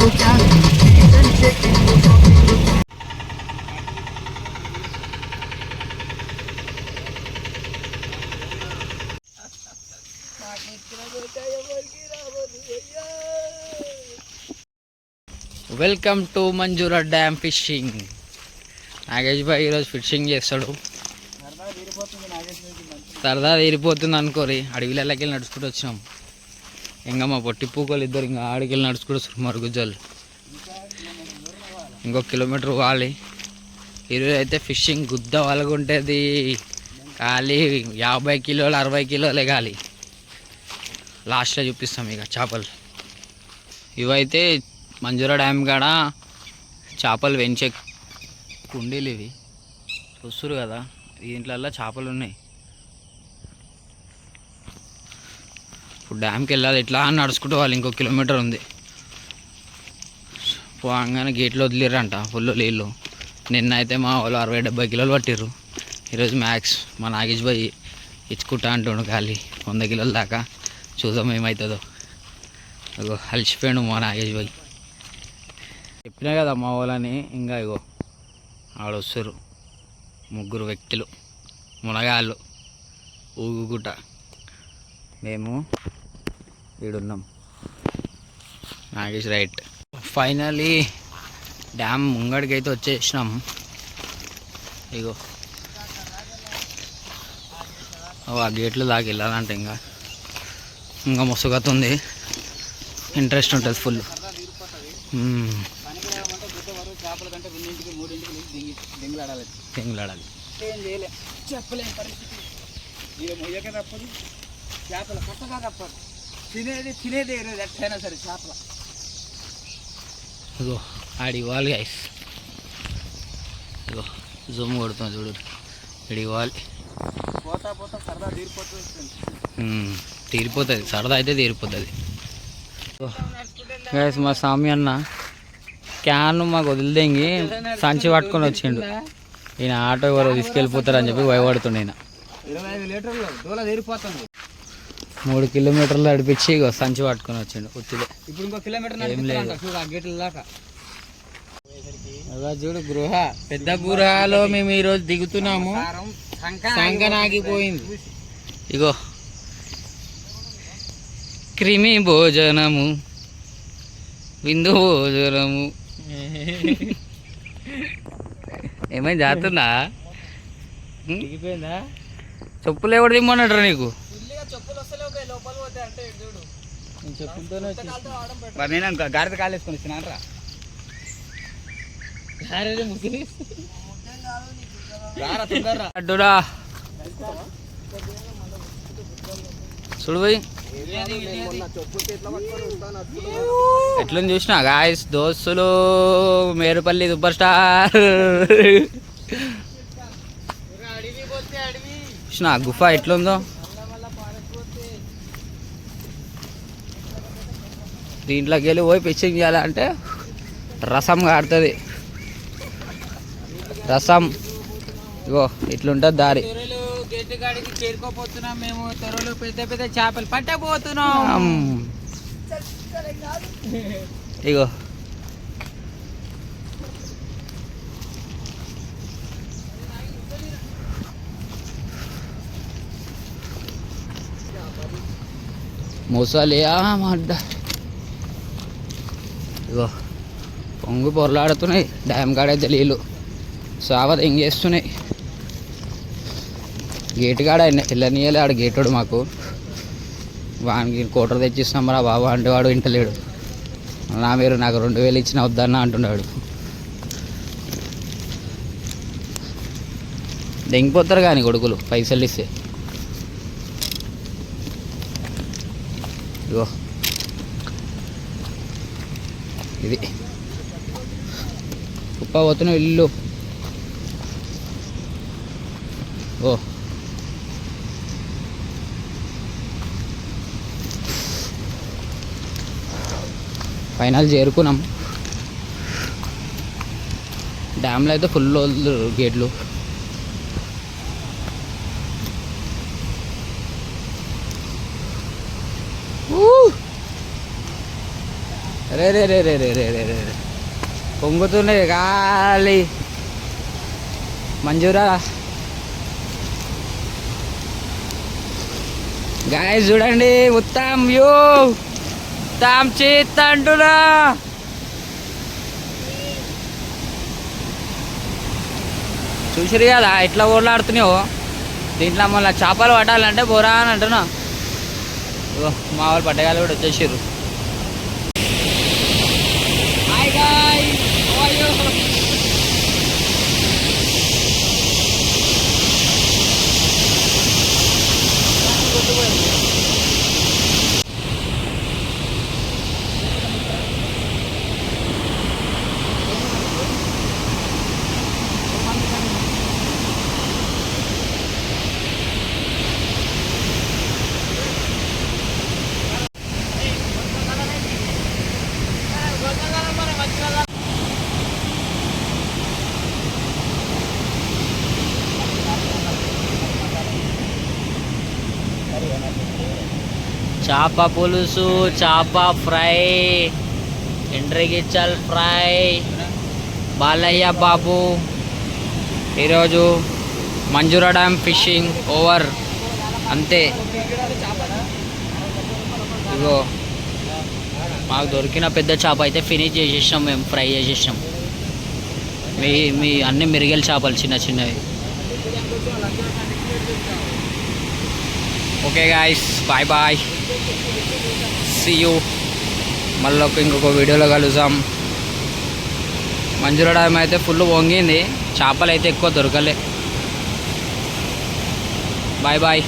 Welcome to Manjeera dam fishing. Nagesh bhai ఈరోజు fishing చేస్తాడు. సరదా తీరిపోతుంది అనుకోరి. అడవిలకి వెళ్ళి నడుచుకుంటూ వచ్చినాం. ఇంకా మా పొట్టి పూకోలు ఇద్దరు ఇంకా ఆడికి వెళ్ళి నడుచుకుంటూ వస్తారు. మరుగుజ్జలు ఇంకొక కిలోమీటర్ పోవాలి. ఈరోజు అయితే ఫిషింగ్ గుద్ద వలగుంటుంది. ఖాళీ 50 కిలోలు 60 కిలోలే గాలి. లాస్ట్లో చూపిస్తాం ఇక చేపలు. ఇవైతే మంజూరా డ్యామ్ కాడ చేపలు పెంచే కుండీలు ఇవి చూస్తారు కదా. దీంట్లల్లో చేపలు ఉన్నాయి. ఇప్పుడు డ్యామ్కి వెళ్ళాలి. ఇట్లా నడుచుకుంటూ వాళ్ళు ఇంకో కిలోమీటర్ ఉంది. పోగానే గేట్లో వదిలేరంట ఫుల్ నీళ్ళు. నిన్న అయితే మా వాళ్ళు 60-70 కిలోలు పట్టిర్రు. ఈరోజు మ్యాక్స్ మా నాగేష్ భాయ్ ఇచ్చుకుంటా అంటుండు ఖాళీ 100 కిలోల దాకా. చూద్దాం ఏమవుతుందో. అగో అలసిపోయాడు మా నాగేష్ భాయ్. చెప్పినా కదా మా వాళ్ళని. ఇంకా ఇగో ఆడొస్తారు 3 వ్యక్తులు మునగాళ్ళు ఊగుగుట. మేము ఈడున్నాం. నాగేష్ రైట్. ఫైనలీ డ్యామ్ ముంగడికి అయితే వచ్చేసినాం. ఇగో ఆ గేట్లు దాకా వెళ్ళాలంటే ఇంకా మొసగతుంది. ఇంట్రెస్ట్ ఉంటుంది ఫుల్. దెంగులాడాలి. చెప్పలేని పరిస్థితి. చేపలు కొత్తగా తప్పదు. తినేది ఎట్టయినా సరే చేపల. ఇగో ఆడి ఇవ్వాలి గైస్. ఇగో జూమ్ కొడుతుంది చూడు. ఇడి ఇవ్వాలి. పోతా పోతా సరదా తీరిపోతుంది. సరదా అయితే తీరిపోతుంది. గైస్ మా స్వామి అన్న క్యాన్ మాకు వదిలిదెంగి సంచి పట్టుకొని వచ్చిండు. ఈయన ఆటో ఎవరో తీసుకెళ్ళిపోతారని చెప్పి భయపడుతుండే. ఈయన 3 కిలోమీటర్లు నడిపించి ఇగో సంచి పట్టుకొని వచ్చిండు. ఉత్తిదే. ఇప్పుడు ఇంకో కిలోమీటర్ చూడు గృహ. పెద్ద గృహలో మేము ఈరోజు దిగుతున్నాము. సంకనాగిపోయింది. ఇగో క్రిమి భోజనము విందు భోజనము. ఏమైనా జాతుందా? దిగిపోయిందా? చెప్పులు ఎవడు దిమ్మన్నాడు నీకు? నేను గాడిద కాలేసుకొని వచ్చినానరా. అడ్డురా చూడు పోయి ఎట్లని చూసినా గాయస్ దోస్తులు. మేరుపల్లి సూపర్ స్టార్ చూసినా గుఫ ఎట్లుందో. దీంట్లోకి వెళ్ళి పోయి ఫిషింగ్ చేయాలంటే రసం కాడుతుంది. రసం ఇగో ఇట్లుంటుంది దారి. గేటు గాడికి చేరుకోపోతున్నాం మేము. త్వరలో పెద్ద పెద్ద చేపలు పట్టబోతున్నాం. ఇగో ముసలి అడ్డ. ఇగో పొంగు పొరలాడుతున్నాయి. డ్యామ్ కాడైతే నీళ్ళు సావద ఎంగేస్తున్నాయి. గేటు కాడ వెళ్ళనీయలే. ఆడ గేటోడు మాకు వానికి కోటర్ తెచ్చిస్తాం రా బాబా అంటే వాడు వింటలేడు. నా మీరు నాకు 2000 ఇచ్చిన వద్దన్నా అంటున్నాడు. దెంగిపోతారు కానీ కొడుకులు పైసలు ఇస్తే. ఇగో ఇది కుప్ప పోతున్న ఇల్లు. ఓ ఫైనల్ చేరుకున్నాం. డ్యామ్లో అయితే ఫుల్ గేట్లు. రే రే రే రే రే రే రే రే పొంగుతున్నాయి గాలి మంజూరా. గాయస్ చూడండి ఉత్తమ్ వ్యూ, ఉత్తమ్ చేతండునా. చూసిరు కదా ఎట్లా ఓట్లాడుతున్నావు. దీంట్లో మళ్ళీ చేపలు పట్టాలంటే బోరా అని అంటున్నా. మా వాళ్ళు పట్టగాలు కూడా వచ్చేసారు. Hi guys, how are you? చేప పులుసు, చేప ఫ్రై, ఎండ్రిగిచ్చల్ ఫ్రై, బాలయ్య బాబు. ఈరోజు మంజూరా డ్యామ్ ఫిషింగ్ ఓవర్, అంతే. ఇగో మాకు దొరికిన పెద్ద చేప అయితే ఫినిష్ చేసేసాం, మేము ఫ్రై చేసేసాం. మీ అన్ని మిరిగల చేపలు చిన్న చిన్నవి. Okay guys, bye bye, see you. మళ్ళీ ఇంకొక వీడియోలో కలుద్దాం. మంజూరా డ్యామ్ అయితే ఫుల్ వంగింది, చేపలు అయితే ఎక్కువ దొరకలే. Bye bye.